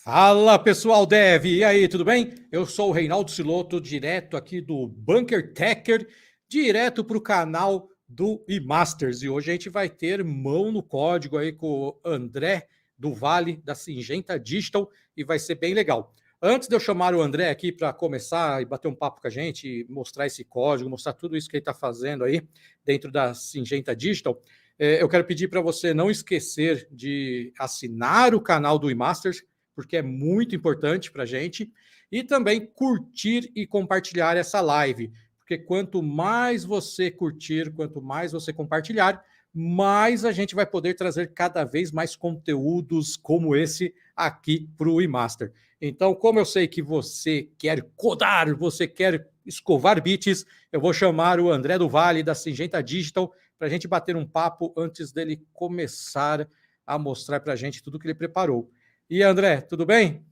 Fala pessoal Dev, e aí, tudo bem? Eu sou o Reinaldo Siloto, direto aqui do Bunker Techer, direto para o canal do eMasters. E hoje a gente vai ter mão no código aí com o André do Vale, da Syngenta Digital, e vai ser bem legal. Antes de eu chamar o André aqui para começar e bater um papo com a gente, mostrar esse código, mostrar tudo isso que ele está fazendo aí dentro da Syngenta Digital, eu quero pedir para você não esquecer de assinar o canal do eMasters, porque é muito importante para a gente, e também curtir e compartilhar essa live, porque quanto mais você curtir, quanto mais você compartilhar, mais a gente vai poder trazer cada vez mais conteúdos como esse aqui para o eMaster. Então, como eu sei que você quer codar, você quer escovar bits, eu vou chamar o André do Vale, da Syngenta Digital, para a gente bater um papo antes dele começar a mostrar para a gente tudo que ele preparou. E André, tudo bem?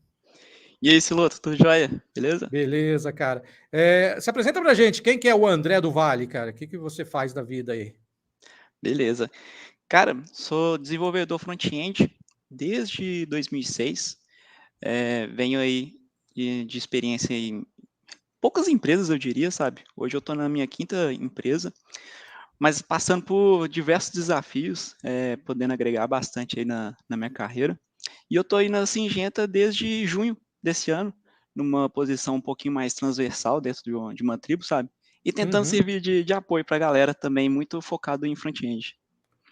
E aí, Siloto, tudo jóia? Beleza? Beleza, cara. Se apresenta pra gente, quem que é o André do Vale, cara? O que você faz da vida aí? Beleza. Cara, sou desenvolvedor front-end desde 2006. Venho aí de experiência em poucas empresas, eu diria, sabe? Hoje eu estou na minha quinta empresa, mas passando por diversos desafios, podendo agregar bastante aí na minha carreira. E eu estou aí na Syngenta desde junho desse ano, numa posição um pouquinho mais transversal dentro de uma tribo, sabe? E tentando Uhum. servir de apoio para a galera também, muito focado em front-end.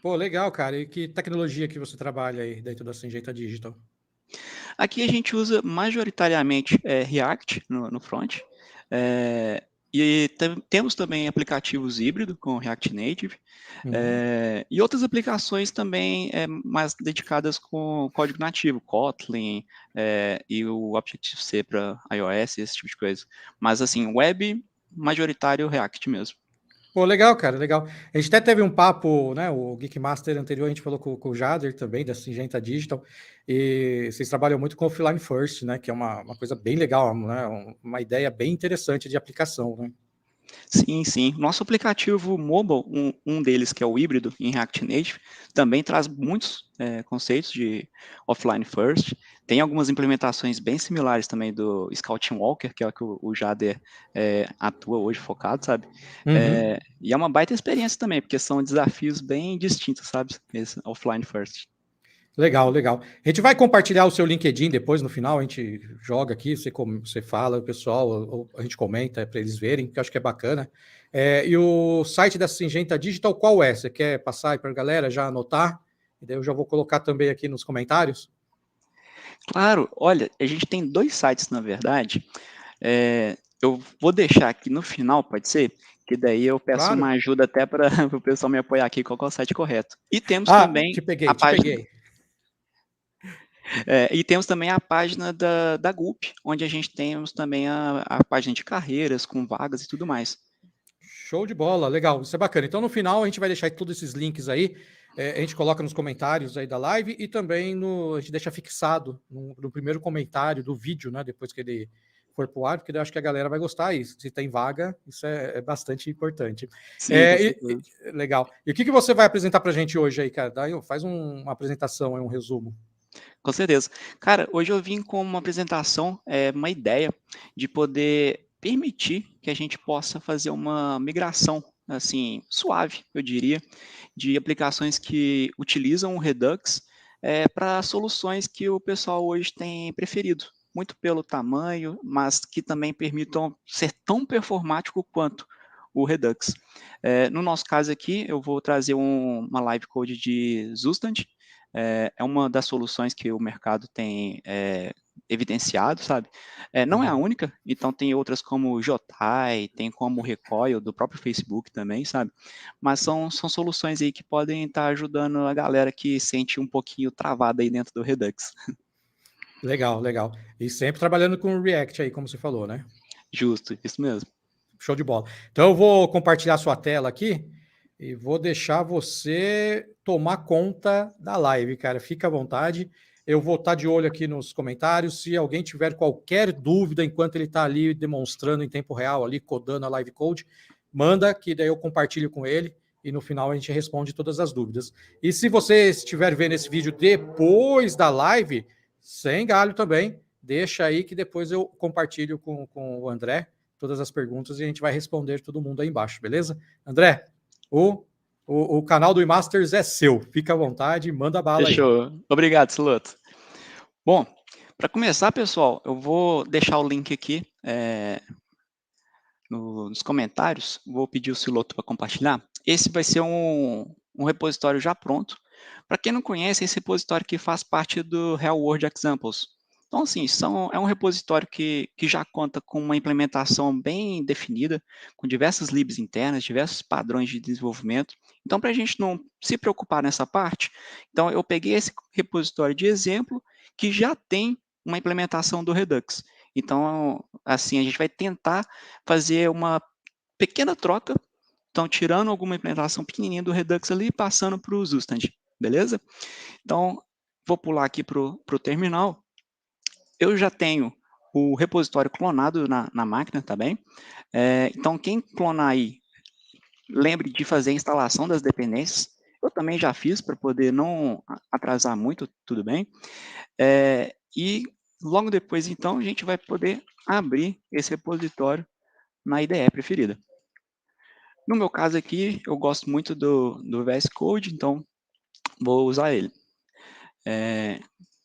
Pô, legal, cara. E que tecnologia que você trabalha aí dentro da Syngenta Digital? Aqui a gente usa majoritariamente React no front, é, e temos também aplicativos híbridos com React Native, Uhum. e outras aplicações também mais dedicadas com código nativo, Kotlin, e o Objective-C para iOS, esse tipo de coisa. Mas assim, web, majoritário React mesmo. Pô, legal, cara, legal. A gente até teve um papo, né? O Geek Master anterior, a gente falou com o Jader também, da Syngenta Digital, e vocês trabalham muito com Offline First, né? Que é uma coisa bem legal, né? Uma ideia bem interessante de aplicação, né? Sim, sim. Nosso aplicativo mobile, um deles que é o híbrido em React Native, também traz muitos conceitos de offline first. Tem algumas implementações bem similares também do Scouting Walker, que é o que o Jader atua hoje focado, sabe? Uhum. E é uma baita experiência também, porque são desafios bem distintos, sabe? Esse offline first. Legal, legal. A gente vai compartilhar o seu LinkedIn depois, no final, a gente joga aqui, você fala, o pessoal, ou a gente comenta para eles verem, que eu acho que é bacana. E o site da Syngenta Digital, qual é? Você quer passar aí para a galera já anotar? E daí eu já vou colocar também aqui nos comentários. Claro, olha, a gente tem dois sites, na verdade. Eu vou deixar aqui no final, pode ser? Que daí eu peço Claro. uma ajuda até para o pessoal me apoiar aqui, qual que é o site correto. E temos Ah, também te peguei, a te página, peguei. da Gulp, onde a gente temos também a página de carreiras, com vagas e tudo mais. Show de bola, legal, isso é bacana. Então, no final, a gente vai deixar todos esses links aí, a gente coloca nos comentários aí da live e também a gente deixa fixado no primeiro comentário do vídeo, né? Depois que ele for pro ar, porque eu acho que a galera vai gostar. E se tem vaga, isso é bastante importante. Sim, com certeza. Legal. E o que você vai apresentar pra gente hoje aí, cara? Faz uma apresentação, um resumo. Com certeza. Cara, hoje eu vim com uma apresentação, uma ideia de poder permitir que a gente possa fazer uma migração, assim, suave, eu diria, de aplicações que utilizam o Redux para soluções que o pessoal hoje tem preferido, muito pelo tamanho, mas que também permitam ser tão performático quanto o Redux. No nosso caso aqui, eu vou trazer uma live code de Zustand, é uma das soluções que o mercado tem evidenciado, sabe? Não é a Uhum. única, então tem outras como o Jotai, tem como o Recoil do próprio Facebook também, sabe? Mas são soluções aí que podem estar ajudando a galera que sente um pouquinho travada aí dentro do Redux. Legal, legal. E sempre trabalhando com o React aí, como você falou, né? Justo, isso mesmo. Show de bola. Então eu vou compartilhar sua tela aqui e vou deixar você tomar conta da live, cara. Fica à vontade. Eu vou estar de olho aqui nos comentários. Se alguém tiver qualquer dúvida enquanto ele está ali demonstrando em tempo real, ali codando a live code, manda que daí eu compartilho com ele e no final a gente responde todas as dúvidas. E se você estiver vendo esse vídeo depois da live, Sem galho também. Deixa aí que depois eu compartilho com o André todas as perguntas e a gente vai responder todo mundo aí embaixo, beleza? André, o canal do eMasters é seu. Fica à vontade, manda bala aí. Fechou. Obrigado, Siloto. Bom, para começar, pessoal, eu vou deixar o link aqui nos comentários. Vou pedir o Siloto para compartilhar. Esse vai ser um repositório já pronto. Para quem não conhece, esse repositório aqui faz parte do Real World Examples. Então, assim, é um repositório que já conta com uma implementação bem definida, com diversas libs internas, diversos padrões de desenvolvimento. Então, para a gente não se preocupar nessa parte, então eu peguei esse repositório de exemplo que já tem uma implementação do Redux. Então, assim, a gente vai tentar fazer uma pequena troca, então tirando alguma implementação pequenininha do Redux ali e passando para o Zustand, beleza? Então, vou pular aqui para o terminal. Eu já tenho o repositório clonado na máquina, tá bem? Então, quem clonar aí, lembre de fazer a instalação das dependências. Eu também já fiz para poder não atrasar muito, tudo bem? E logo depois, então, a gente vai poder abrir esse repositório na IDE preferida. No meu caso aqui, eu gosto muito do VS Code, então vou usar ele.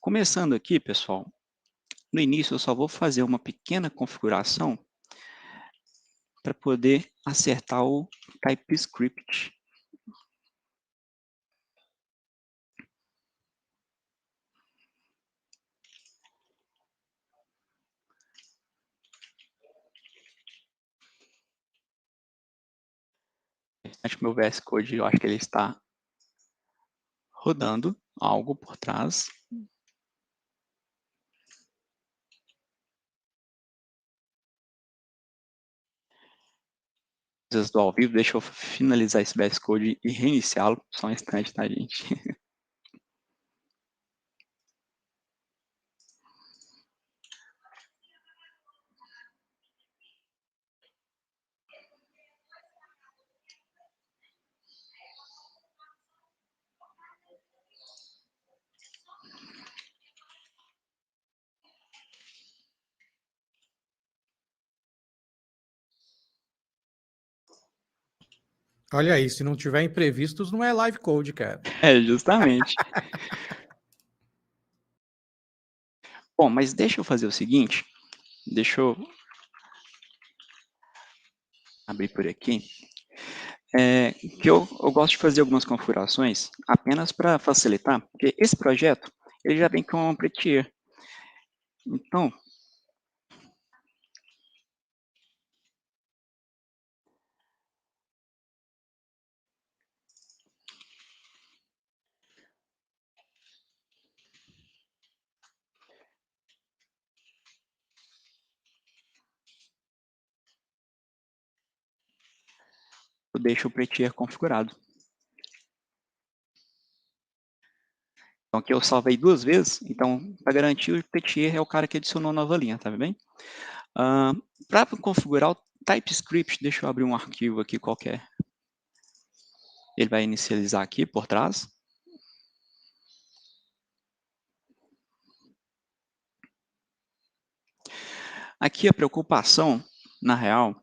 Começando aqui, pessoal, no início eu só vou fazer uma pequena configuração para poder acertar o TypeScript. Acho que meu VS Code, eu acho que ele está rodando algo por trás. Coisas do ao vivo, deixa eu finalizar esse VS Code e reiniciá-lo. Só um instante, tá, gente? Olha aí, se não tiver imprevistos, não é live code, cara. Justamente. Bom, mas deixa eu fazer o seguinte. Deixa eu abrir por aqui. Que eu gosto de fazer algumas configurações apenas para facilitar, porque esse projeto ele já vem com um prettier. Então, eu deixo o prettier configurado. Então, aqui eu salvei 2 vezes, então, para garantir, o prettier é o cara que adicionou nova linha, tá bem? Para configurar o TypeScript, deixa eu abrir um arquivo aqui qualquer. Ele vai inicializar aqui por trás. Aqui a preocupação, na real,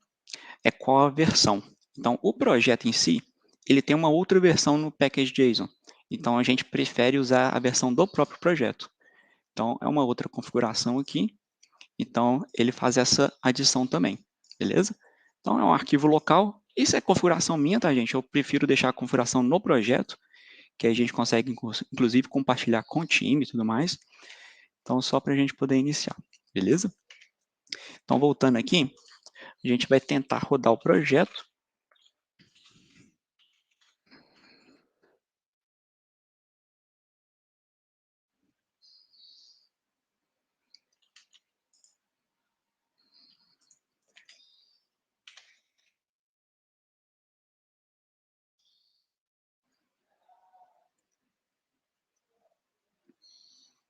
é qual a versão. Então, o projeto em si, ele tem uma outra versão no package.json. Então, a gente prefere usar a versão do próprio projeto. Então, é uma outra configuração aqui. Então, ele faz essa adição também, beleza? Então, é um arquivo local. Isso é configuração minha, tá, gente? Eu prefiro deixar a configuração no projeto, que a gente consegue, inclusive, compartilhar com o time e tudo mais. Então, só para a gente poder iniciar, beleza? Então, voltando aqui, a gente vai tentar rodar o projeto.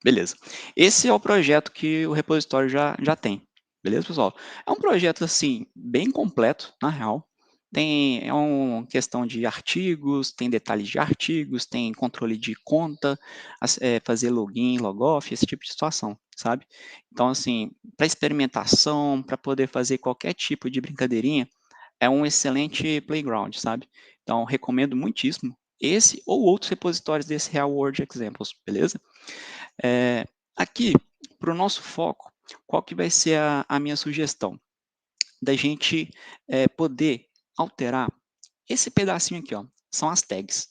Beleza. Esse é o projeto que o repositório já tem. Beleza, pessoal? É um projeto, assim, bem completo, na real. É uma questão de artigos, tem detalhes de artigos, tem controle de conta, fazer login, logoff, esse tipo de situação, sabe? Então, assim, para experimentação, para poder fazer qualquer tipo de brincadeirinha, é um excelente playground, sabe? Então, recomendo muitíssimo esse ou outros repositórios desse Real World Examples, beleza? Aqui, para o nosso foco, qual que vai ser a minha sugestão? Da gente poder alterar esse pedacinho aqui, ó, são as tags.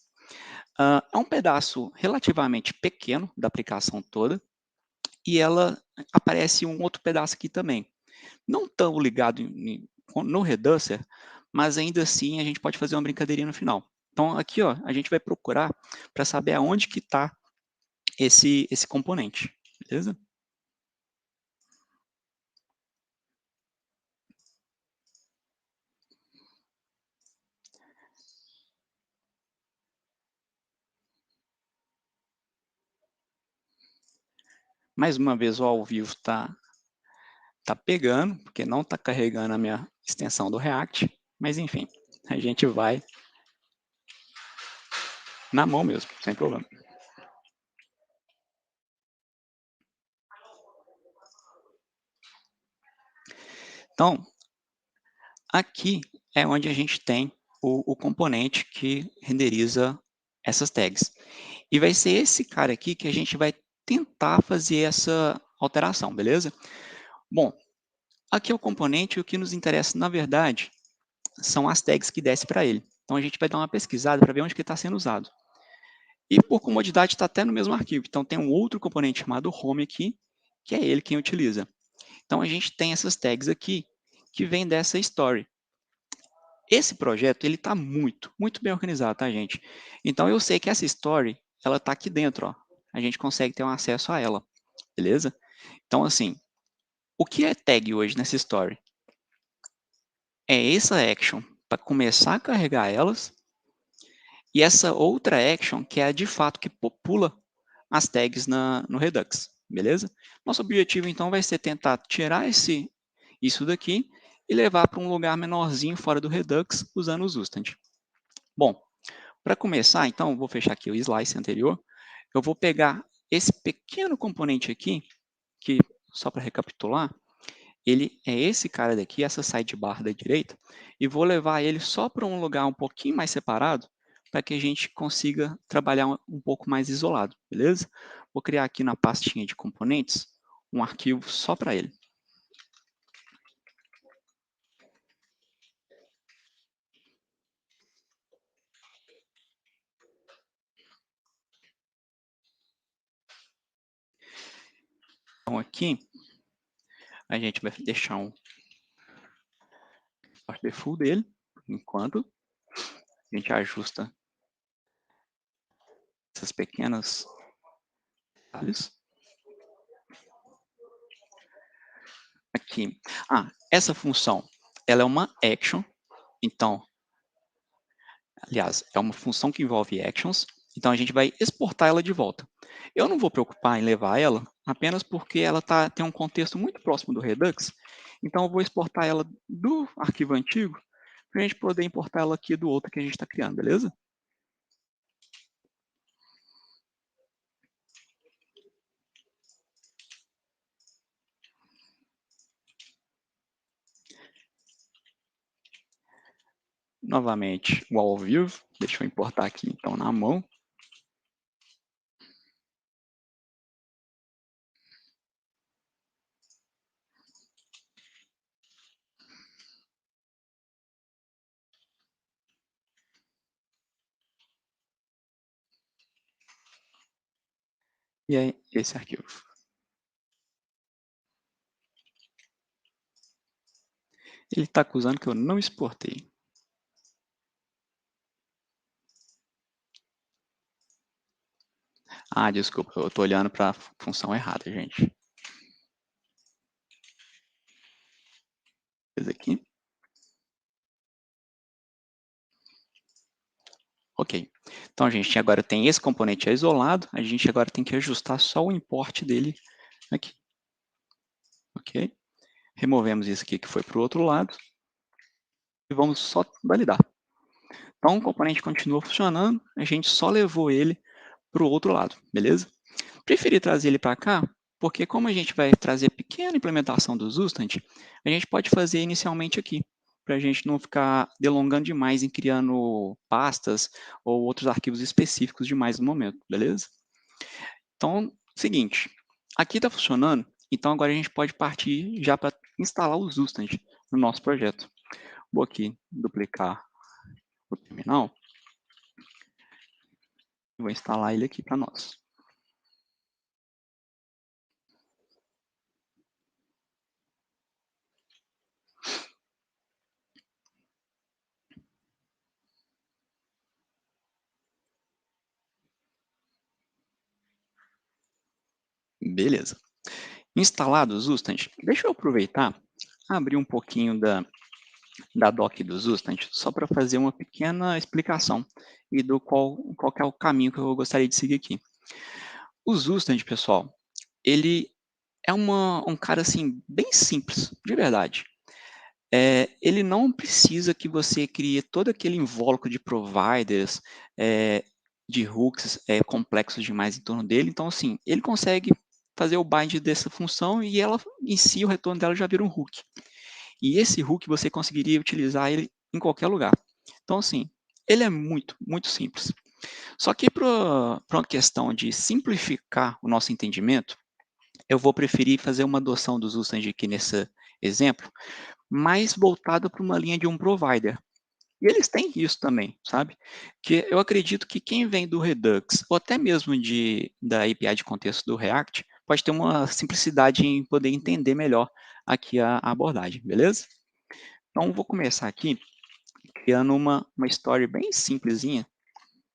É um pedaço relativamente pequeno da aplicação toda, e ela aparece um outro pedaço aqui também. Não tão ligado no Reducer, mas ainda assim a gente pode fazer uma brincadeirinha no final. Então aqui ó, a gente vai procurar para saber aonde que está esse componente, beleza? Mais uma vez o ao vivo tá pegando, porque não está carregando a minha extensão do React, mas enfim, a gente vai na mão mesmo, sem problema. Então, aqui é onde a gente tem o componente que renderiza essas tags. E vai ser esse cara aqui que a gente vai tentar fazer essa alteração, beleza? Bom, aqui é o componente e o que nos interessa, na verdade, são as tags que desce para ele. Então, a gente vai dar uma pesquisada para ver onde que está sendo usado. E, por comodidade, está até no mesmo arquivo. Então, tem um outro componente chamado home aqui, que é ele quem utiliza. Então, a gente tem essas tags aqui, que vem dessa story. Esse projeto, ele está muito bem organizado, tá, gente? Então, eu sei que essa story, ela está aqui dentro, ó. A gente consegue ter um acesso a ela, beleza? Então, assim, o que é tag hoje nessa story? É essa action para começar a carregar elas e essa outra action que é a de fato que popula as tags no Redux, beleza? Nosso objetivo, então, vai ser tentar tirar isso daqui e levar para um lugar menorzinho fora do Redux usando o Zustand. Bom, para começar, então, vou fechar aqui o slice anterior. Eu vou pegar esse pequeno componente aqui, que, só para recapitular, ele é esse cara daqui, essa sidebar da direita, e vou levar ele só para um lugar um pouquinho mais separado, para que a gente consiga trabalhar um pouco mais isolado, beleza? Vou criar aqui na pastinha de componentes um arquivo só para ele. Então aqui a gente vai deixar um por default dele, enquanto a gente ajusta essas pequenas detalhes. Aqui. Essa função, ela é uma action, então, aliás, é uma função que envolve actions, então a gente vai exportar ela de volta. Eu não vou preocupar em levar ela apenas porque ela tem um contexto muito próximo do Redux, então eu vou exportar ela do arquivo antigo para a gente poder importar ela aqui do outro que a gente está criando, beleza? Novamente, o ao vivo, deixa eu importar aqui então na mão. E é esse arquivo. Ele está acusando que eu não exportei. Desculpa, eu estou olhando para a função errada, gente. Esse aqui. Ok. Então, a gente agora tem esse componente isolado, a gente agora tem que ajustar só o import dele aqui. Ok? Removemos isso aqui que foi para o outro lado. e vamos só validar. Então, o componente continua funcionando, a gente só levou ele para o outro lado, beleza? Preferi trazer ele para cá, porque como a gente vai trazer pequena implementação do Zustand, a gente pode fazer inicialmente aqui, para a gente não ficar delongando demais em criando pastas ou outros arquivos específicos demais no momento, beleza? Então, seguinte, aqui está funcionando, então agora a gente pode partir já para instalar o Zustand no nosso projeto. Vou aqui duplicar o terminal e vou instalar ele aqui para nós. Beleza. Instalado o Zustand, deixa eu aproveitar, abrir um pouquinho da doc do Zustand, só para fazer uma pequena explicação e do qual que é o caminho que eu gostaria de seguir aqui. O Zustand, pessoal, ele é um cara assim bem simples, de verdade. Ele não precisa que você crie todo aquele invólucro de providers, de hooks complexos demais em torno dele. Então, assim, ele consegue fazer o bind dessa função e ela em si, o retorno dela já vira um hook. E esse hook você conseguiria utilizar ele em qualquer lugar. Então, assim, ele é muito, muito simples. Só que para uma questão de simplificar o nosso entendimento, eu vou preferir fazer uma adoção do Zustand aqui nesse exemplo, mais voltada para uma linha de um provider. E eles têm isso também, sabe? Que eu acredito que quem vem do Redux, ou até mesmo da API de contexto do React, pode ter uma simplicidade em poder entender melhor aqui a abordagem, beleza? Então, vou começar aqui criando uma story bem simplesinha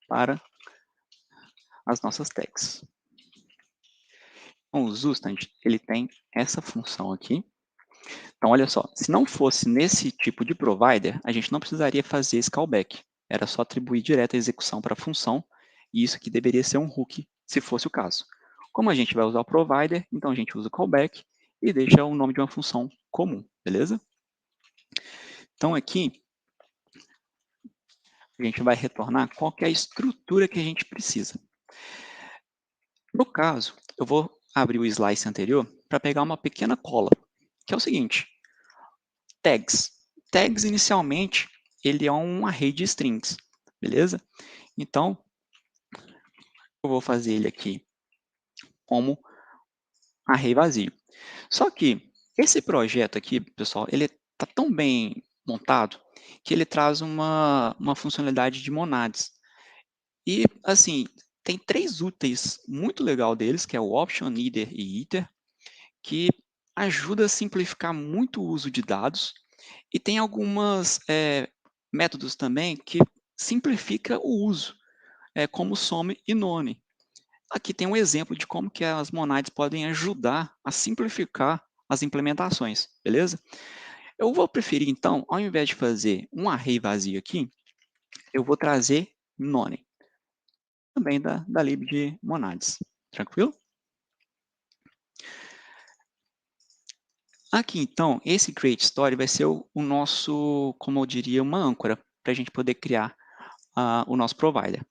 para as nossas tags. Então, o Zustand, ele tem essa função aqui. Então, olha só, se não fosse nesse tipo de provider, a gente não precisaria fazer esse callback. Era só atribuir direto a execução para a função, e isso aqui deveria ser um hook, se fosse o caso. Como a gente vai usar o provider, então a gente usa o callback e deixa o nome de uma função comum, beleza? Então, aqui, a gente vai retornar qual que é a estrutura que a gente precisa. No caso, eu vou abrir o slice anterior para pegar uma pequena cola, que é o seguinte: tags. Tags, inicialmente, ele é um array de strings, beleza? Então, eu vou fazer ele aqui como array vazio. Só que esse projeto aqui, pessoal, ele está tão bem montado que ele traz uma funcionalidade de monads. E, assim, tem três úteis muito legal deles, que é o option, neither e iter, que ajuda a simplificar muito o uso de dados, e tem algumas métodos também que simplifica o uso, como some e none. Aqui tem um exemplo de como que as monads podem ajudar a simplificar as implementações, beleza? Eu vou preferir, então, ao invés de fazer um array vazio aqui, eu vou trazer none, também da lib de monads, tranquilo? Aqui, então, esse create story vai ser o nosso, como eu diria, uma âncora para a gente poder criar o nosso provider.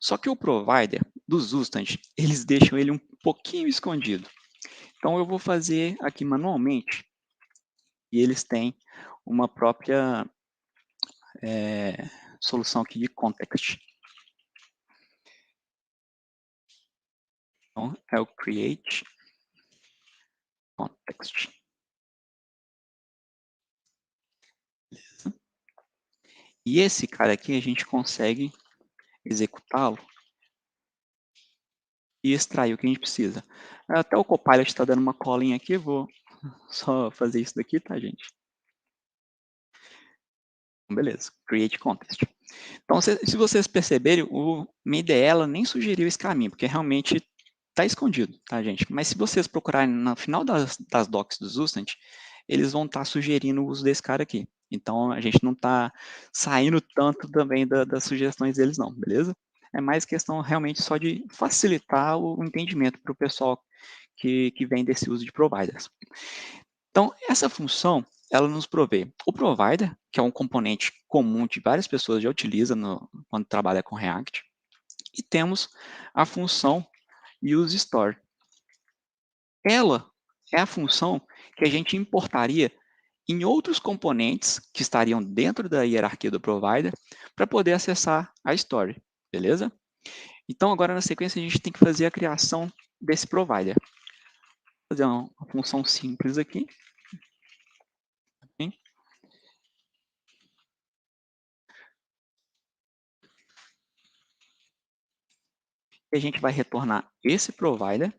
Só que o provider do Zustand, eles deixam ele um pouquinho escondido. Então, eu vou fazer aqui manualmente e eles têm uma própria solução aqui de context. Então, é o create context. Beleza? E esse cara aqui a gente consegue executá-lo e extrair o que a gente precisa. Até o Copilot está dando uma colinha aqui, vou só fazer isso daqui, tá, gente? Beleza, create context. Então, se vocês perceberem, o MIDE nem sugeriu esse caminho, porque realmente está escondido, tá, gente? Mas se vocês procurarem no final das docs do Zustand, eles vão estar sugerindo o uso desse cara aqui. Então, a gente não está saindo tanto também das sugestões deles, não, beleza? É mais questão realmente só de facilitar o entendimento para o pessoal que vem desse uso de providers. Então, essa função ela nos provê o provider, que é um componente comum que várias pessoas já utilizam quando trabalha com React, e temos a função useStore. Ela é a função que a gente importaria em outros componentes que estariam dentro da hierarquia do provider para poder acessar a story, beleza? Então, agora na sequência, a gente tem que fazer a criação desse provider. Vou fazer uma função simples aqui. Okay? E a gente vai retornar esse provider.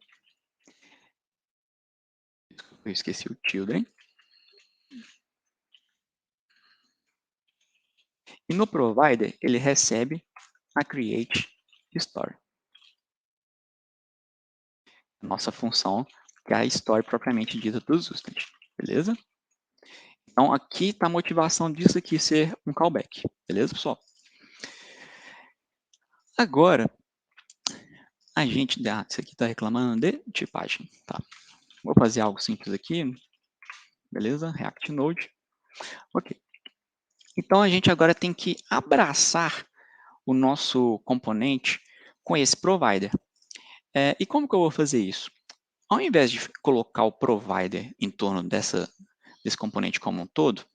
Eu esqueci o children. E no provider, ele recebe a create story. Nossa função, que é a story propriamente dita do Zustand, beleza? Então, aqui está a motivação disso aqui ser um callback, beleza, pessoal? Agora, a gente, isso aqui está reclamando de tipagem, tá? Vou fazer algo simples aqui, beleza? React Node, ok. Então, a gente agora tem que abraçar o nosso componente com esse provider. E como que eu vou fazer isso? Ao invés de colocar o provider em torno desse componente como um todo,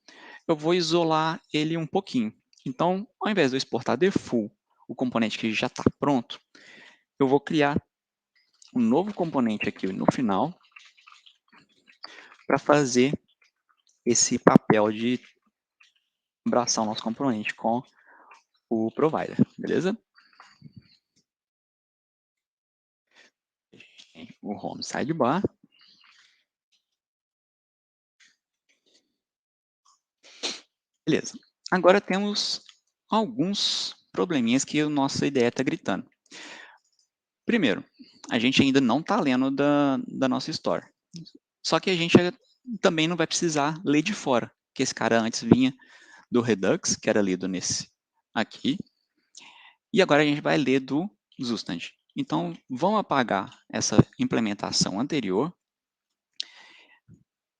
eu vou isolar ele um pouquinho. Então, ao invés de eu exportar de full o componente que já está pronto, eu vou criar um novo componente aqui no final para fazer esse papel de abraçar o nosso componente com o provider, beleza? O home sidebar. Beleza. Agora temos alguns probleminhas que a nossa ideia está gritando. Primeiro, a gente ainda não está lendo da nossa store. Só que a gente também não vai precisar ler de fora, que esse cara antes vinha do Redux, que era lido nesse aqui, e agora a gente vai ler do Zustand. Então, vamos apagar essa implementação anterior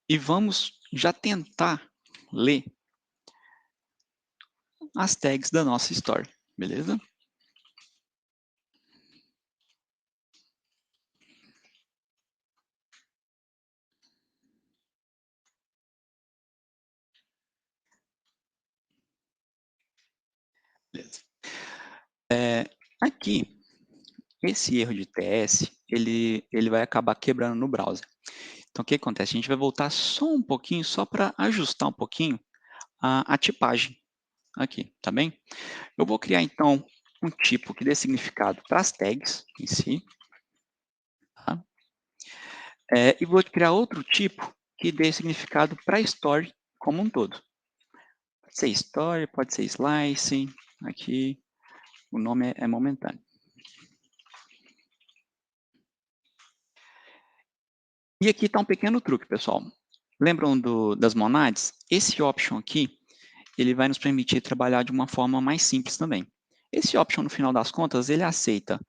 e vamos já tentar ler as tags da nossa story, beleza? Beleza. Aqui, esse erro de TS, ele vai acabar quebrando no browser. Então, o que acontece? A gente vai voltar só um pouquinho, só para ajustar um pouquinho a tipagem aqui, tá bem? Eu vou criar, então, um tipo que dê significado para as tags em si. Tá? E vou criar outro tipo que dê significado para a story como um todo. Pode ser story, pode ser slice, aqui o nome é momentâneo. E aqui está um pequeno truque, pessoal. Lembram das monads? Esse option aqui, ele vai nos permitir trabalhar de uma forma mais simples também. Esse option, no final das contas, ele aceita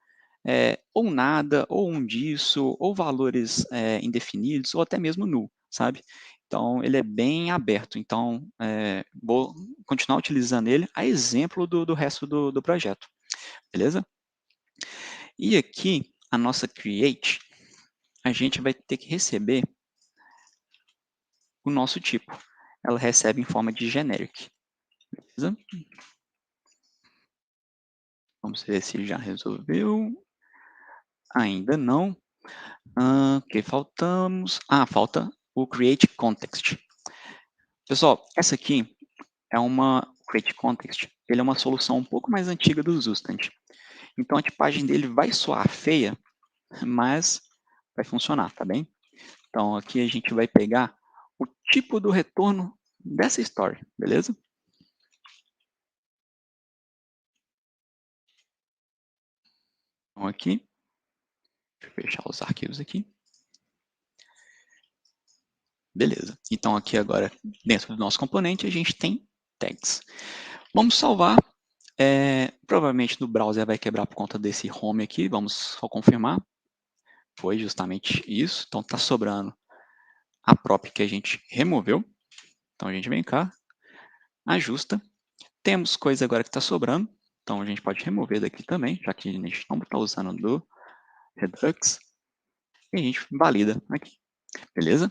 ou nada, ou um disso, ou valores indefinidos, ou até mesmo null, sabe? Então, ele é bem aberto. Então, vou continuar utilizando ele a exemplo do resto do projeto, beleza? E aqui, a nossa create, a gente vai ter que receber o nosso tipo. Ela recebe em forma de generic, beleza? Vamos ver se já resolveu. Ainda não. Ok, faltamos. Falta o create context. Pessoal, essa aqui é uma create context. Ele é uma solução um pouco mais antiga do Zustand. Então a tipagem dele vai soar feia, mas vai funcionar, tá bem? Então aqui a gente vai pegar o tipo do retorno dessa story, beleza? Então aqui, deixa eu fechar os arquivos aqui. Beleza. Então aqui agora, dentro do nosso componente, a gente tem tags. Vamos salvar. Provavelmente no browser vai quebrar por conta desse home aqui. Vamos só confirmar. Foi justamente isso. Então está sobrando a prop que a gente removeu. Então a gente vem cá, ajusta. Temos coisa agora que está sobrando, então a gente pode remover daqui também, já que a gente não está usando do Redux. E a gente valida aqui, beleza?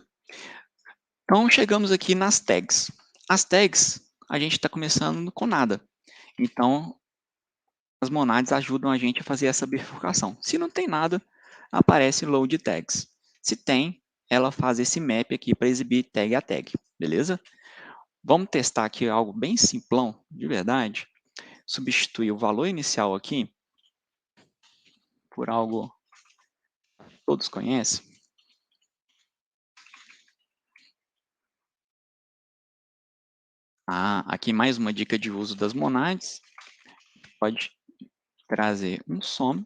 Então chegamos aqui nas tags. As tags, a gente está começando com nada. Então as monads ajudam a gente a fazer essa bifurcação. Se não tem nada, aparece load tags. Se tem, ela faz esse map aqui para exibir tag a tag, beleza? Vamos testar aqui algo bem simplão, de verdade. Substituir o valor inicial aqui por algo que todos conhecem. Aqui mais uma dica de uso das monads. Pode trazer um some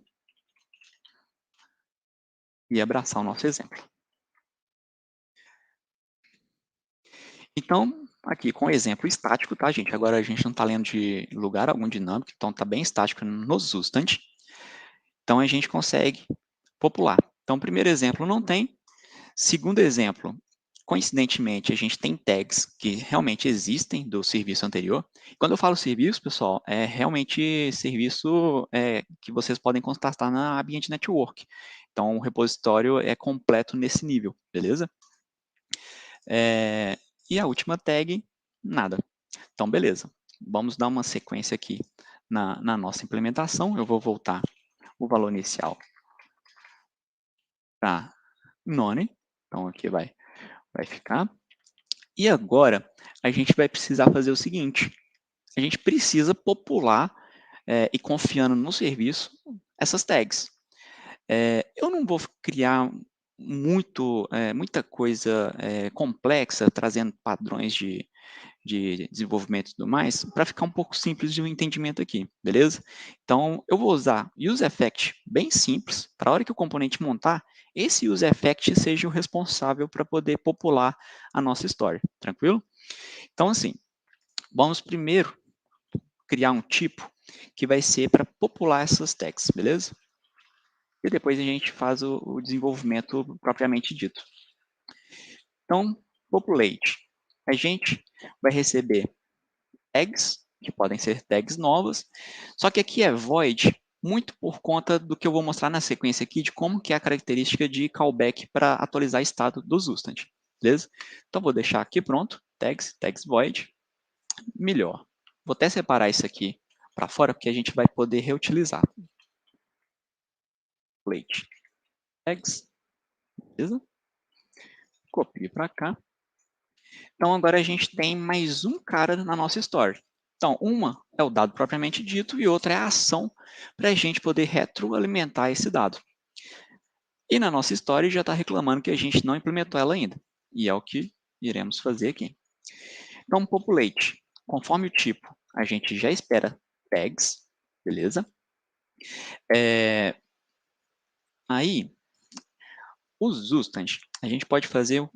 e abraçar o nosso exemplo. Então, aqui com o exemplo estático, tá, gente? Agora a gente não está lendo de lugar algum dinâmico, então está bem estático no substante. Então a gente consegue popular. Então, primeiro exemplo não tem. Segundo exemplo, coincidentemente, a gente tem tags que realmente existem do serviço anterior. Quando eu falo serviço, pessoal, é realmente serviço que vocês podem constatar na Ambient Network. Então, o repositório é completo nesse nível, beleza? E a última tag, nada. Então, beleza. Vamos dar uma sequência aqui na nossa implementação. Eu vou voltar o valor inicial para none. Então, aqui vai ficar. E agora, a gente vai precisar fazer o seguinte. A gente precisa popular e confiando no serviço essas tags. Eu não vou criar muita coisa complexa, trazendo padrões de desenvolvimento e tudo mais, para ficar um pouco simples de um entendimento aqui, beleza? Então, eu vou usar use effect bem simples, para a hora que o componente montar, esse use effect seja o responsável para poder popular a nossa história, tranquilo? Então, assim, vamos primeiro criar um tipo que vai ser para popular essas tags, beleza? E depois a gente faz o desenvolvimento propriamente dito. Então, populate. A gente vai receber tags, que podem ser tags novas, só que aqui é void, muito por conta do que eu vou mostrar na sequência aqui, de como que é a característica de callback para atualizar estado do substance, beleza? Então, vou deixar aqui pronto, tags void, melhor. Vou até separar isso aqui para fora, porque a gente vai poder reutilizar. Plate tags, beleza? Copio para cá. Então, agora a gente tem mais um cara na nossa story. Então, uma é o dado propriamente dito e outra é a ação para a gente poder retroalimentar esse dado. E na nossa história já está reclamando que a gente não implementou ela ainda. E é o que iremos fazer aqui. Então, populate. Conforme o tipo, a gente já espera tags, beleza? Aí, o substance, a gente pode fazer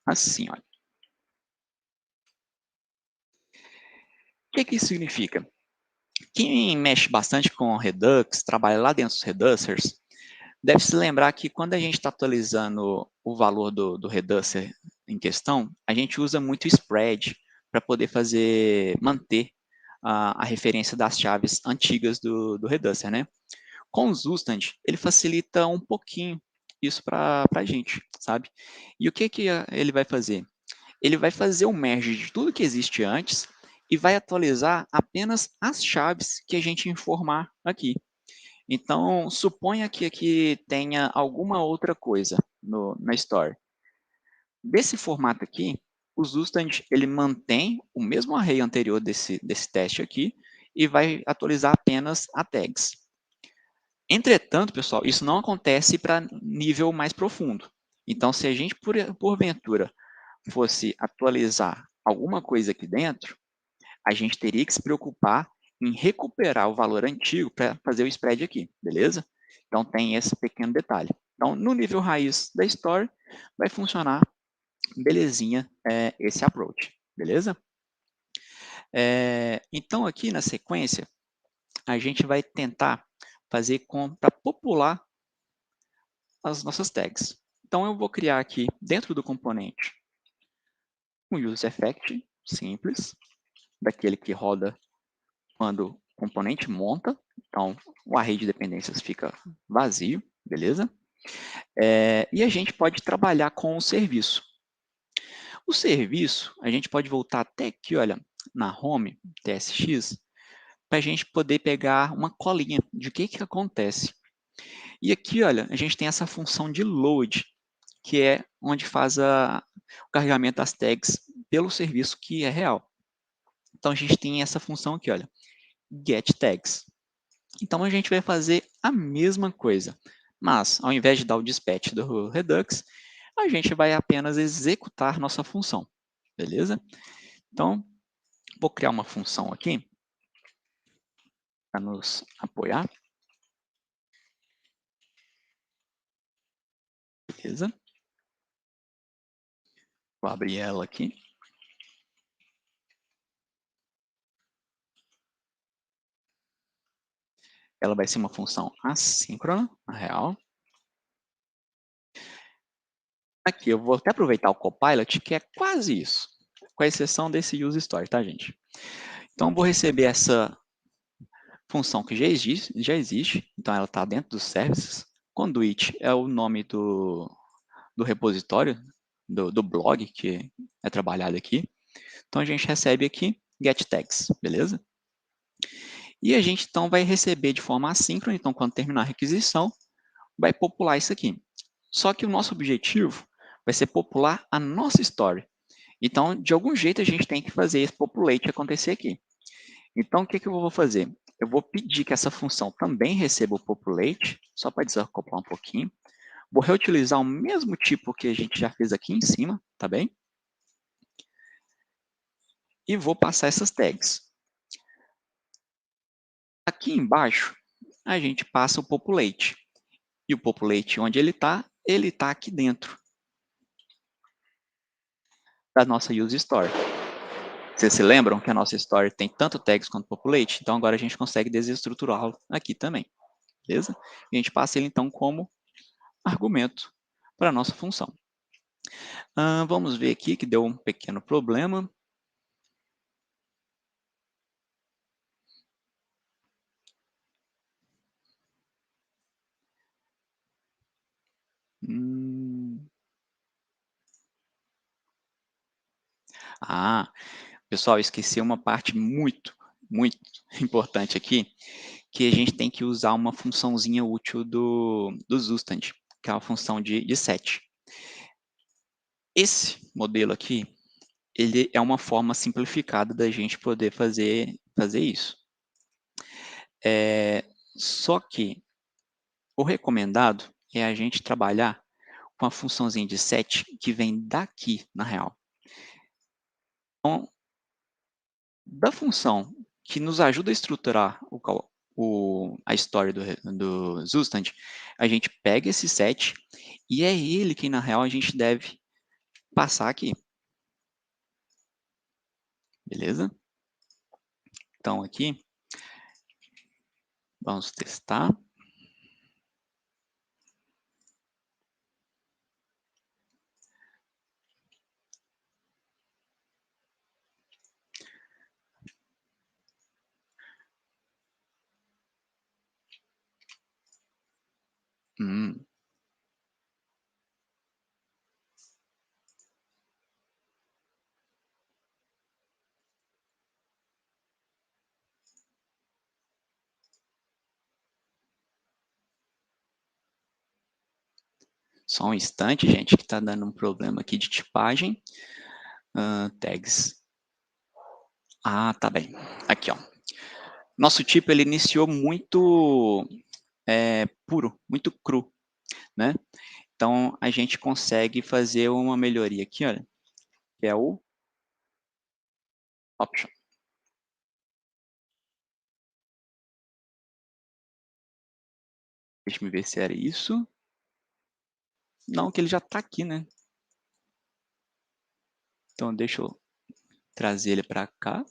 assim, olha. O que isso significa? Quem mexe bastante com Redux, trabalha lá dentro dos Reducers, deve se lembrar que quando a gente está atualizando o valor do Reducer em questão, a gente usa muito spread para poder manter a referência das chaves antigas do Reducer, né? Com o Zustand, ele facilita um pouquinho isso para a gente, sabe? E o que ele vai fazer? Ele vai fazer um merge de tudo que existe antes e vai atualizar apenas as chaves que a gente informar aqui. Então, suponha que aqui tenha alguma outra coisa na Store. Desse formato aqui, o Zustand ele mantém o mesmo array anterior desse teste aqui e vai atualizar apenas a tags. Entretanto, pessoal, isso não acontece para nível mais profundo. Então, se a gente, porventura, fosse atualizar alguma coisa aqui dentro, a gente teria que se preocupar em recuperar o valor antigo para fazer o spread aqui, beleza? Então, tem esse pequeno detalhe. Então, no nível raiz da Store, vai funcionar belezinha esse approach, beleza? Então, aqui na sequência, a gente vai tentar fazer para popular as nossas tags. Então, eu vou criar aqui, dentro do componente, um use effect simples, daquele que roda quando o componente monta. Então, o array de dependências fica vazio, beleza? E a gente pode trabalhar com o serviço. O serviço, a gente pode voltar até aqui, olha, na home, tsx, para a gente poder pegar uma colinha de o que acontece. E aqui, olha, a gente tem essa função de load, que é onde faz o carregamento das tags pelo serviço que é real. Então, a gente tem essa função aqui, olha, get tags. Então, a gente vai fazer a mesma coisa, mas ao invés de dar o dispatch do Redux, a gente vai apenas executar nossa função, beleza? Então, vou criar uma função aqui para nos apoiar, beleza? Vou abrir ela aqui. Ela vai ser uma função assíncrona, na real. Aqui, eu vou até aproveitar o Copilot, que é quase isso, com exceção desse use story, tá, gente? Então, vou receber essa função que já existe, então ela está dentro dos services. Conduit é o nome do repositório, do blog que é trabalhado aqui. Então, a gente recebe aqui get tags, beleza? E a gente, então, vai receber de forma assíncrona, então, quando terminar a requisição, vai popular isso aqui. Só que o nosso objetivo vai ser popular a nossa story. Então, de algum jeito, a gente tem que fazer esse populate acontecer aqui. Então, o que eu vou fazer? Eu vou pedir que essa função também receba o populate, só para desacoplar um pouquinho. Vou reutilizar o mesmo tipo que a gente já fez aqui em cima, tá bem? E vou passar essas tags. Aqui embaixo, a gente passa o populate. E o populate, onde ele está aqui dentro da nossa use story. Vocês se lembram que a nossa story tem tanto tags quanto populate? Então, agora a gente consegue desestruturá-lo aqui também, beleza? E a gente passa ele, então, como argumento para a nossa função. Vamos ver aqui que deu um pequeno problema. Pessoal, esqueci uma parte muito, muito importante aqui, que a gente tem que usar uma funçãozinha útil do Zustand, que é a função de set. Esse modelo aqui, ele é uma forma simplificada da gente poder fazer isso. Só que o recomendado é a gente trabalhar com a funçãozinha de set que vem daqui, na real. Então, da função que nos ajuda a estruturar a história do Zustand, a gente pega esse set e é ele que, na real, a gente deve passar aqui. Beleza? Então, aqui, vamos testar. Só um instante, gente, que está dando um problema aqui de tipagem. Tags. Tá bem. Aqui, ó. Nosso tipo, ele iniciou muito puro, muito cru, né? Então, a gente consegue fazer uma melhoria aqui, olha, que é o option. Deixa eu ver se era isso. Não, que ele já está aqui, né? Então, deixa eu trazer ele para cá.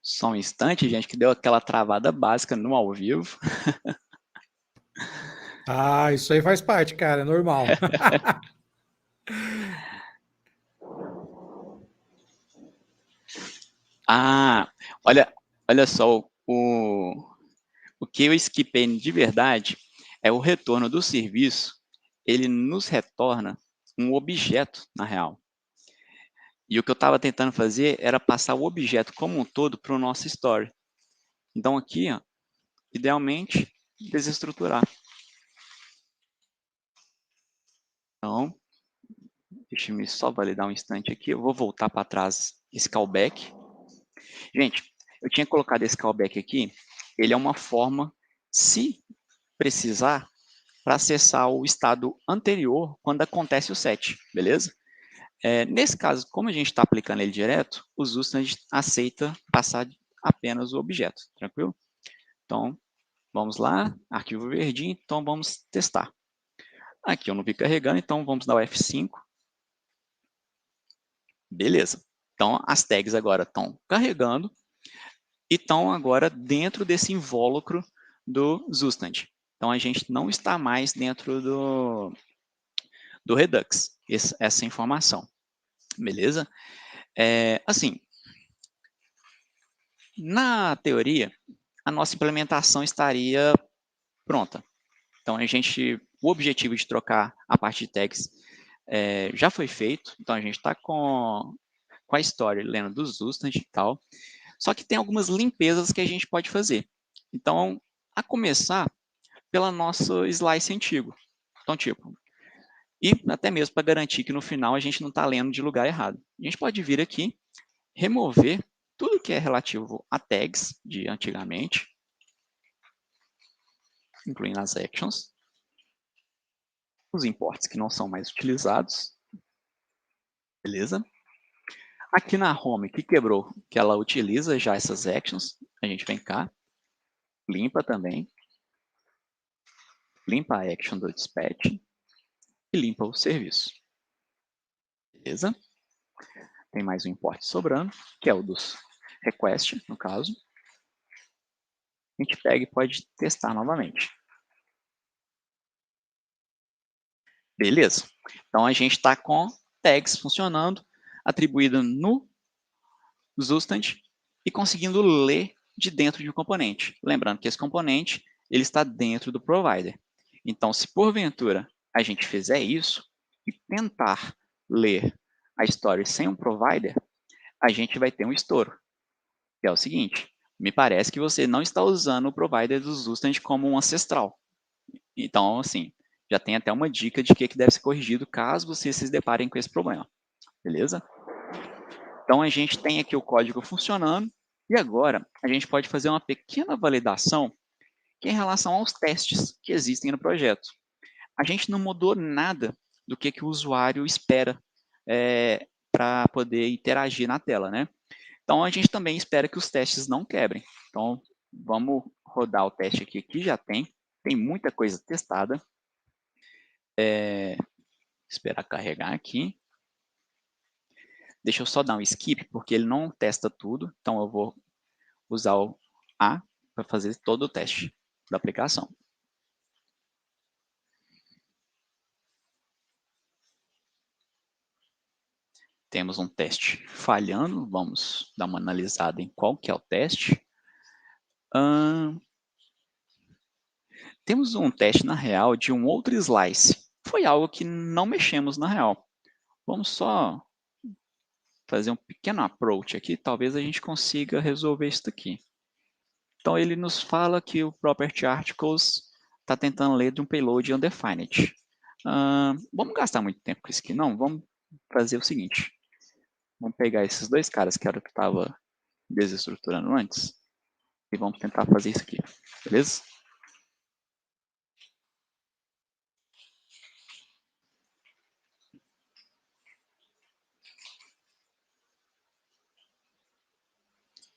Só um instante, gente, que deu aquela travada básica no ao vivo. Ah, isso aí faz parte, cara, é normal. Ah, olha só, o que eu esquipei de verdade é o retorno do serviço, ele nos retorna um objeto, na real. E o que eu estava tentando fazer era passar o objeto como um todo para o nosso story. Então aqui, ó, idealmente, desestruturar. Então, deixa eu só validar um instante aqui. Eu vou voltar para trás esse callback. Gente, eu tinha colocado esse callback aqui. Ele é uma forma, se precisar, para acessar o estado anterior quando acontece o set, beleza? Nesse caso, como a gente está aplicando ele direto, o Zustand aceita passar apenas o objeto, tranquilo? Então, vamos lá, arquivo verdinho, então vamos testar. Aqui eu não vi carregando, então vamos dar o F5. Beleza. Então, as tags agora estão carregando e estão agora dentro desse invólucro do Zustand. Então, a gente não está mais dentro do Redux, essa informação. Beleza? Assim, na teoria, a nossa implementação estaria pronta. Então, o objetivo de trocar a parte de tags já foi feito. Então, a gente está com a story lendo do Zustand e tal. Só que tem algumas limpezas que a gente pode fazer. Então, a começar pela nosso slice antigo. Então, tipo, e até mesmo para garantir que no final a gente não está lendo de lugar errado. A gente pode vir aqui, remover tudo que é relativo a tags de antigamente, incluindo as actions, os imports que não são mais utilizados, beleza? Aqui na home, que quebrou, que ela utiliza já essas actions, a gente vem cá, limpa também, limpa a action do dispatch e limpa o serviço. Beleza? Tem mais um import sobrando, que é o dos request, no caso. A gente pega e pode testar novamente. Beleza. Então, a gente está com tags funcionando, atribuída no Zustand e conseguindo ler de dentro de um componente. Lembrando que esse componente ele está dentro do provider. Então, se porventura a gente fizer isso e tentar ler a história sem um provider, a gente vai ter um estouro. Que é o seguinte, me parece que você não está usando o provider do Zustand como um ancestral. Então, assim, já tem até uma dica de que deve ser corrigido caso vocês se deparem com esse problema. Beleza? Então, a gente tem aqui o código funcionando e agora a gente pode fazer uma pequena validação que é em relação aos testes que existem no projeto. A gente não mudou nada do que o usuário espera para poder interagir na tela, né? Então, a gente também espera que os testes não quebrem. Então, vamos rodar o teste aqui, que já tem muita coisa testada. Esperar carregar aqui. Deixa eu só dar um skip, porque ele não testa tudo. Então, eu vou usar o A para fazer todo o teste da aplicação. Temos um teste falhando. Vamos dar uma analisada em qual que é o teste. Temos um teste, na real, de um outro slice. Foi algo que não mexemos, na real. Vamos só fazer um pequeno approach aqui. Talvez a gente consiga resolver isso aqui. Então, ele nos fala que o property articles está tentando ler de um payload undefined. Vamos gastar muito tempo com isso aqui? Não, vamos fazer o seguinte. Vamos pegar esses dois caras que era o que estava desestruturando antes e vamos tentar fazer isso aqui, beleza?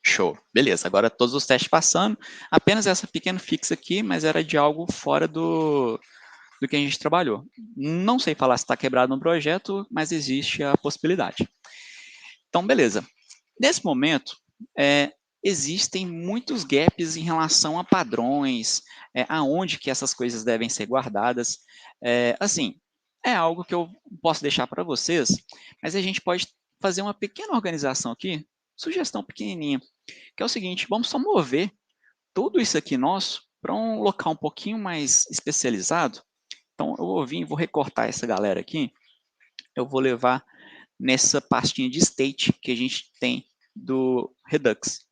Show, beleza. Agora todos os testes passando. Apenas essa pequena fixa aqui, mas era de algo fora do que a gente trabalhou. Não sei falar se está quebrado no projeto, mas existe a possibilidade. Então, beleza. Nesse momento, existem muitos gaps em relação a padrões, aonde que essas coisas devem ser guardadas. Assim, é algo que eu posso deixar para vocês, mas a gente pode fazer uma pequena organização aqui, sugestão pequenininha, que é o seguinte, vamos só mover tudo isso aqui nosso para um local um pouquinho mais especializado. Então, eu vou vir, vou recortar essa galera aqui, eu vou levar nessa pastinha de state que a gente tem do Redux.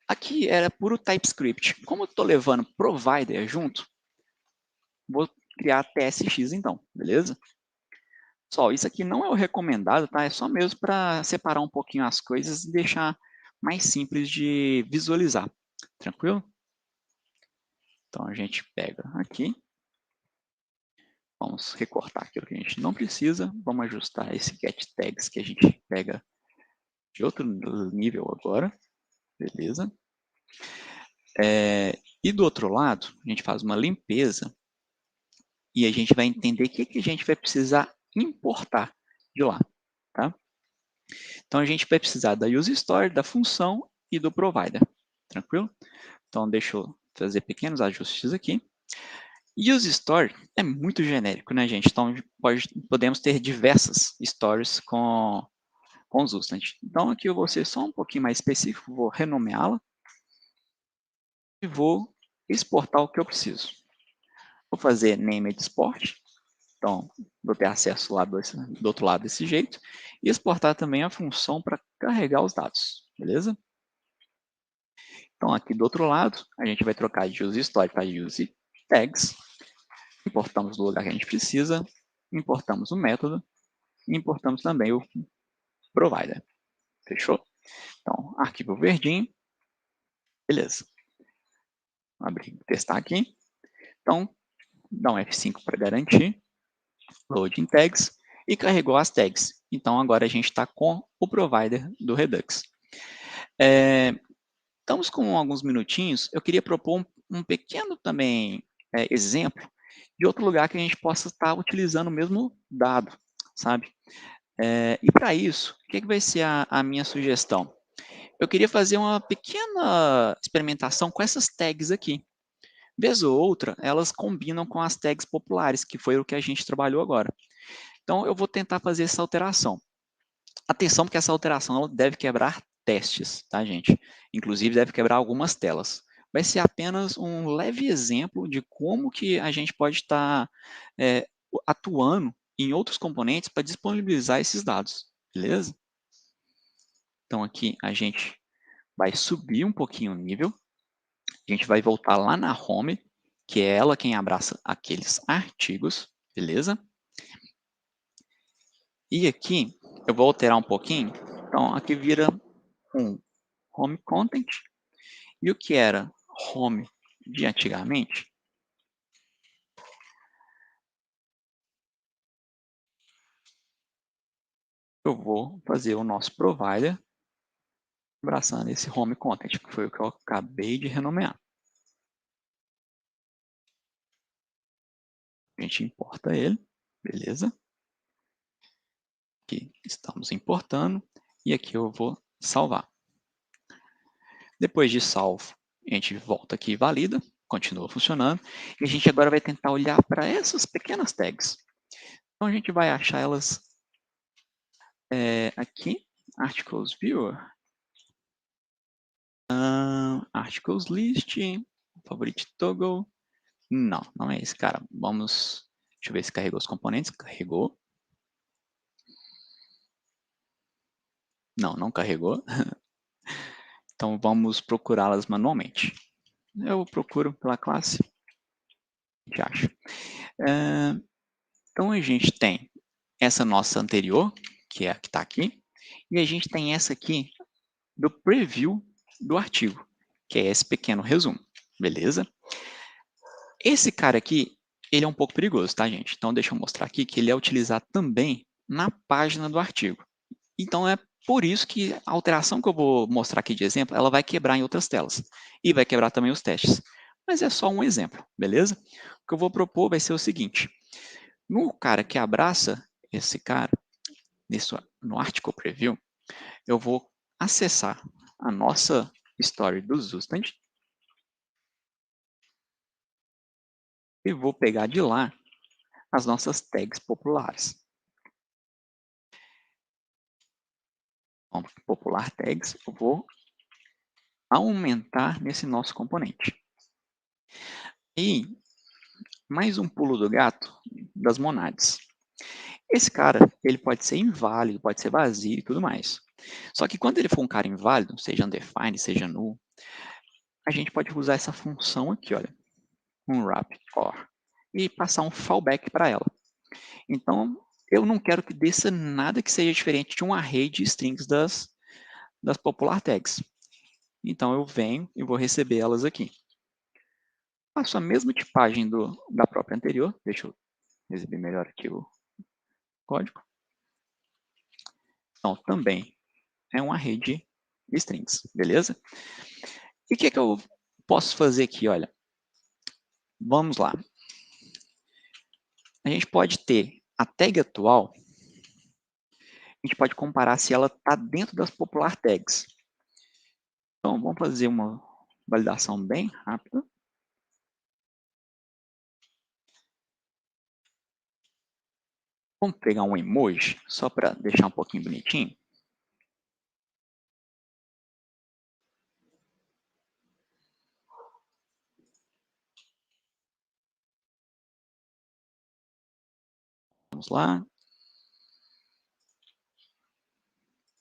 Aqui era puro TypeScript. Como eu estou levando provider junto, vou criar TSX então, beleza? Só, isso aqui não é o recomendado, tá? É só mesmo para separar um pouquinho as coisas e deixar mais simples de visualizar. Tranquilo? Então, a gente pega aqui. Vamos recortar aquilo que a gente não precisa. Vamos ajustar esse get tags que a gente pega de outro nível agora. Beleza? E do outro lado, a gente faz uma limpeza e a gente vai entender o que a gente vai precisar importar de lá. Tá? Então, a gente vai precisar da useStory, da função e do provider. Tranquilo? Então, deixa eu fazer pequenos ajustes aqui. useStory é muito genérico, né, gente? Então, podemos ter diversas stories com os uses. Então, aqui eu vou ser só um pouquinho mais específico, vou renomeá-la e vou exportar o que eu preciso. Vou fazer named export, então vou ter acesso lá do outro lado desse jeito, e exportar também a função para carregar os dados, beleza? Então, aqui do outro lado, a gente vai trocar de useStory para useTags, importamos do lugar que a gente precisa, importamos o método, e importamos também o provider. Fechou? Então, arquivo verdinho, beleza. Vou abrir, testar aqui. Então, dá um F5 para garantir, loading tags, e carregou as tags. Então, agora a gente está com o provider do Redux. Estamos com alguns minutinhos, eu queria propor um pequeno também exemplo de outro lugar que a gente possa estar utilizando o mesmo dado, sabe? E para isso, o que vai ser a minha sugestão? Eu queria fazer uma pequena experimentação com essas tags aqui. Vez ou outra, elas combinam com as tags populares, que foi o que a gente trabalhou agora. Então, eu vou tentar fazer essa alteração. Atenção, porque essa alteração ela deve quebrar testes, tá, gente? Inclusive, deve quebrar algumas telas. Vai ser apenas um leve exemplo de como que a gente pode estar atuando em outros componentes para disponibilizar esses dados, beleza? Então, aqui a gente vai subir um pouquinho o nível. A gente vai voltar lá na home, que é ela quem abraça aqueles artigos, beleza? E aqui eu vou alterar um pouquinho. Então, aqui vira um home content. E o que era home de antigamente, eu vou fazer o nosso provider abraçando esse home content, que foi o que eu acabei de renomear. A gente importa ele, beleza? Aqui estamos importando e aqui eu vou salvar. Depois de salvo, a gente volta aqui e valida, continua funcionando. E a gente agora vai tentar olhar para essas pequenas tags. Então a gente vai achar elas aqui, Articles Viewer, Articles List, Favorite Toggle. Não, não é esse, cara. Vamos, deixa eu ver se carregou os componentes. Carregou. Não, não carregou. Então vamos procurá-las manualmente. Eu procuro pela classe. A gente acha. Então a gente tem essa nossa anterior, que é a que está aqui, e a gente tem essa aqui do preview do artigo, que é esse pequeno resumo, beleza? Esse cara aqui, ele é um pouco perigoso, tá, gente? Então deixa eu mostrar aqui que ele é utilizado também na página do artigo. Então é por isso que a alteração que eu vou mostrar aqui de exemplo, ela vai quebrar em outras telas. E vai quebrar também os testes. Mas é só um exemplo, beleza? O que eu vou propor vai ser o seguinte. No cara que abraça esse cara, no Article Preview, eu vou acessar a nossa story do Zustand e vou pegar de lá as nossas tags populares. Então, popular tags, eu vou aumentar nesse nosso componente. E mais um pulo do gato das monads. Esse cara, ele pode ser inválido, pode ser vazio e tudo mais. Só que quando ele for um cara inválido, seja undefined, seja null, a gente pode usar essa função aqui, olha, um wrap or, e passar um fallback para ela. Então, eu não quero que desça nada que seja diferente de um array de strings das popular tags. Então, eu venho e vou receber elas aqui. Faço a mesma tipagem da própria anterior. Deixa eu exibir melhor aqui o código. Então, também é um array de strings, beleza? E o que eu posso fazer aqui? Olha, vamos lá. A gente pode ter a tag atual, a gente pode comparar se ela está dentro das popular tags. Então, vamos fazer uma validação bem rápida. Vamos pegar um emoji, só para deixar um pouquinho bonitinho. Vamos lá.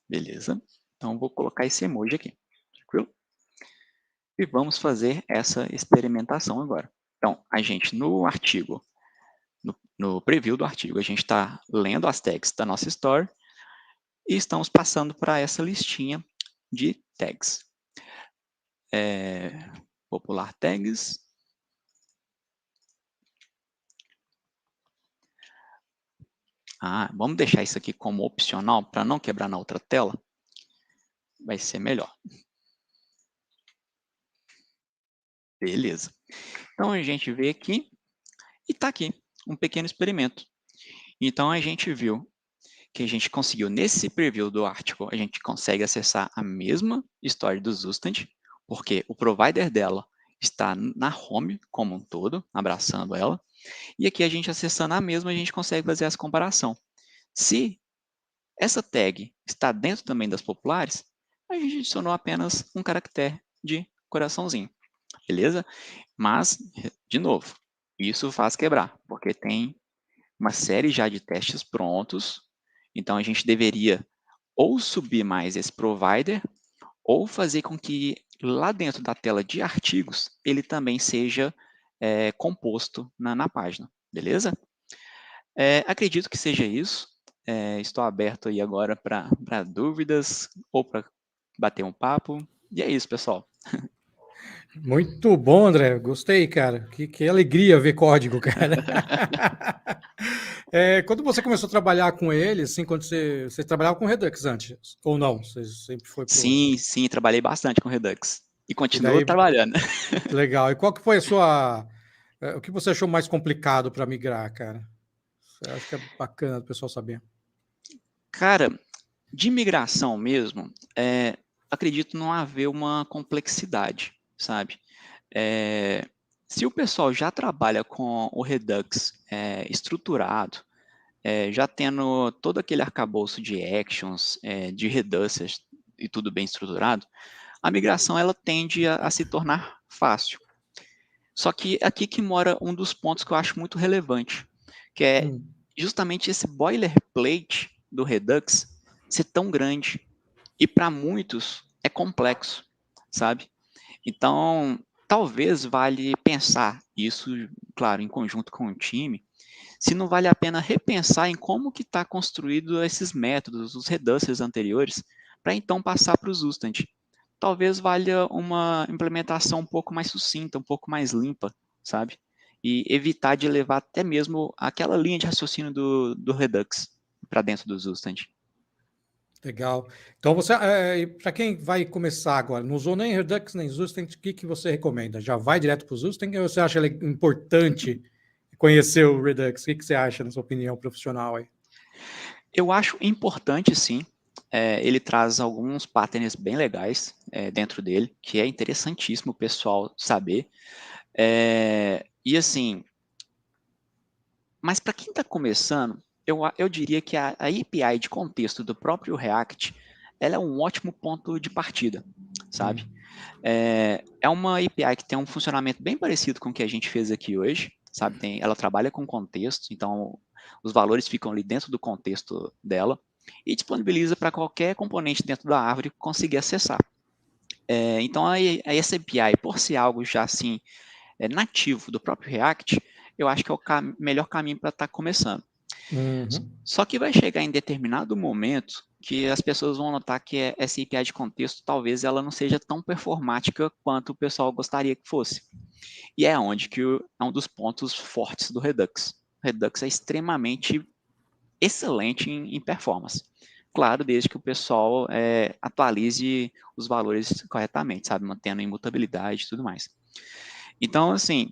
Beleza. Então, vou colocar esse emoji aqui. Tranquilo? E vamos fazer essa experimentação agora. Então, a gente no artigo, no preview do artigo, a gente está lendo as tags da nossa store e estamos passando para essa listinha de tags. Popular tags. Vamos deixar isso aqui como opcional para não quebrar na outra tela. Vai ser melhor. Beleza. Então, a gente vê aqui e está aqui um pequeno experimento. Então, a gente viu que a gente conseguiu, nesse preview do artigo, a gente consegue acessar a mesma história do Zustand, porque o provider dela está na home como um todo, abraçando ela, e aqui a gente acessando a mesma, a gente consegue fazer essa comparação. Se essa tag está dentro também das populares, a gente adicionou apenas um caractere de coraçãozinho, beleza? Mas, de novo, isso faz quebrar, porque tem uma série já de testes prontos, então a gente deveria ou subir mais esse provider, ou fazer com que lá dentro da tela de artigos, ele também seja composto na página, beleza? Acredito que seja isso. Estou aberto aí agora para dúvidas ou para bater um papo. E é isso, pessoal. Muito bom, André. Gostei, cara. Que alegria ver código, cara. Quando você começou a trabalhar com ele, assim, quando você trabalhava com Redux antes, ou não? Você sempre foi pro... Sim, trabalhei bastante com Redux. E E continuo daí, trabalhando. legal. E qual que foi a sua... O que você achou mais complicado para migrar, cara? Eu acho que é bacana o pessoal saber. Cara, de migração mesmo, acredito não haver uma complexidade, sabe? Se o pessoal já trabalha com o Redux estruturado, já tendo todo aquele arcabouço de actions, de reducers e tudo bem estruturado, a migração ela tende a se tornar fácil. Só que aqui que mora um dos pontos que eu acho muito relevante, que é justamente esse boilerplate do Redux ser tão grande e para muitos é complexo, sabe? Então, talvez vale pensar isso, claro, em conjunto com o time, se não vale a pena repensar em como que está construído esses métodos, os reducers anteriores, para então passar para o Zustand. Talvez valha uma implementação um pouco mais sucinta, um pouco mais limpa, sabe? E evitar de levar até mesmo aquela linha de raciocínio do Redux para dentro do Zustand. Legal. Então, para quem vai começar agora, não usou nem Redux nem Zustand, o que você recomenda? Já vai direto para o Zustand ou você acha ele importante conhecer o Redux? O que você acha, na sua opinião profissional aí? Eu acho importante, sim. Ele traz alguns patterns bem legais. dentro dele, que é interessantíssimo o pessoal saber. E assim, mas para quem está começando, eu diria que a API de contexto do próprio React, ela é um ótimo ponto de partida, sabe? É uma API que tem um funcionamento bem parecido com o que a gente fez aqui hoje, sabe? Ela trabalha com contexto, então os valores ficam ali dentro do contexto dela e disponibiliza para qualquer componente dentro da árvore conseguir acessar. Então, essa API, por ser algo já assim nativo do próprio React, eu acho que é o melhor caminho para estar começando. Só que vai chegar em determinado momento que as pessoas vão notar que essa API de contexto talvez ela não seja tão performática quanto o pessoal gostaria que fosse. E é onde que é um dos pontos fortes do Redux. O Redux é extremamente excelente em performance. Claro, desde que o pessoal atualize os valores corretamente, sabe? Mantendo a imutabilidade e tudo mais. Então, assim,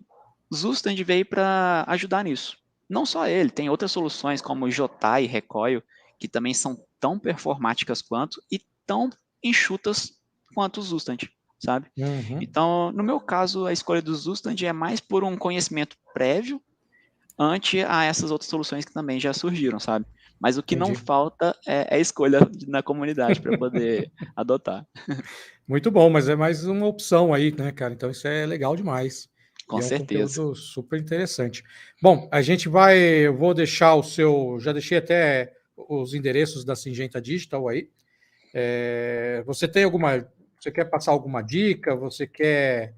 Zustand veio para ajudar nisso. Não só ele, tem outras soluções como Jotai e Recoil, que também são tão performáticas quanto e tão enxutas quanto o Zustand, sabe? Então, no meu caso, a escolha do Zustand é mais por um conhecimento prévio ante a essas outras soluções que também já surgiram, sabe? Mas o que não falta é escolha na comunidade para poder adotar. Muito bom, mas é mais uma opção aí, né, cara? Então isso é legal demais. Com e é um certeza. conteúdo super interessante. Bom, eu vou deixar já deixei até os endereços da Syngenta Digital aí. Você quer passar alguma dica? Você quer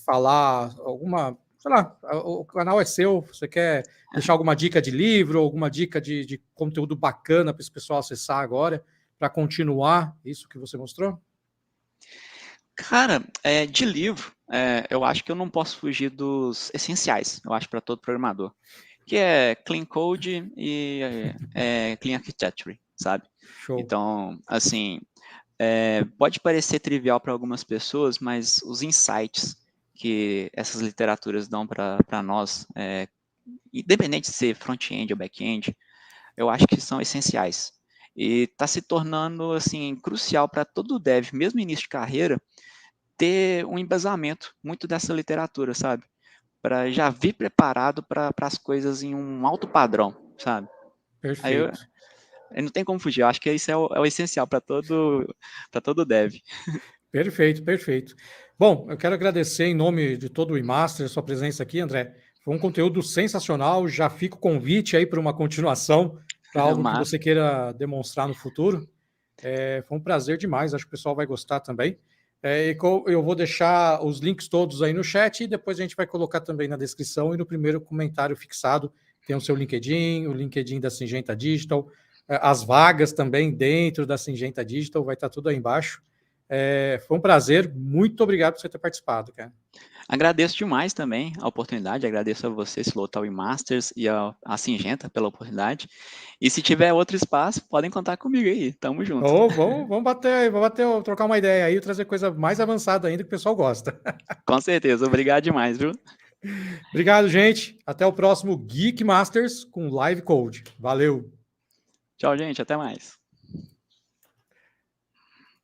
falar alguma, sei lá, o canal é seu, você quer deixar alguma dica de livro, alguma dica de conteúdo bacana para esse pessoal acessar agora, para continuar isso que você mostrou? Cara, de livro, eu acho que eu não posso fugir dos essenciais, eu acho, para todo programador, que é Clean Code e Clean Architecture, sabe? Show. Então, assim, pode parecer trivial para algumas pessoas, mas os insights que essas literaturas dão para nós, independente de ser front-end ou back-end, eu acho que são essenciais. E está se tornando assim crucial para todo dev, mesmo início de carreira, ter um embasamento muito dessa literatura, sabe? Para já vir preparado para as coisas em um alto padrão, sabe? Perfeito. Aí não tem como fugir, eu acho que isso é o essencial para todo dev. Perfeito, perfeito. Bom, eu quero agradecer em nome de todo o eMaster a sua presença aqui, André. Foi um conteúdo sensacional. Já fica o convite aí para uma continuação, para algo que você queira demonstrar no futuro. Foi um prazer demais, acho que o pessoal vai gostar também. Eu vou deixar os links todos aí no chat e depois a gente vai colocar também na descrição e no primeiro comentário fixado. Tem o seu LinkedIn, o LinkedIn da Syngenta Digital, as vagas também dentro da Syngenta Digital, vai estar tudo aí embaixo. Foi um prazer, muito obrigado por você ter participado, cara. Agradeço demais também a oportunidade, agradeço a você, Slotal e Masters, e a Syngenta pela oportunidade. E se tiver outro espaço, podem contar comigo aí, tamo junto. Vamos trocar uma ideia aí, trazer coisa mais avançada ainda que o pessoal gosta. Com certeza, obrigado demais, viu? Obrigado, gente. Até o próximo Geek Masters com Live Code. Valeu. Tchau, gente, até mais.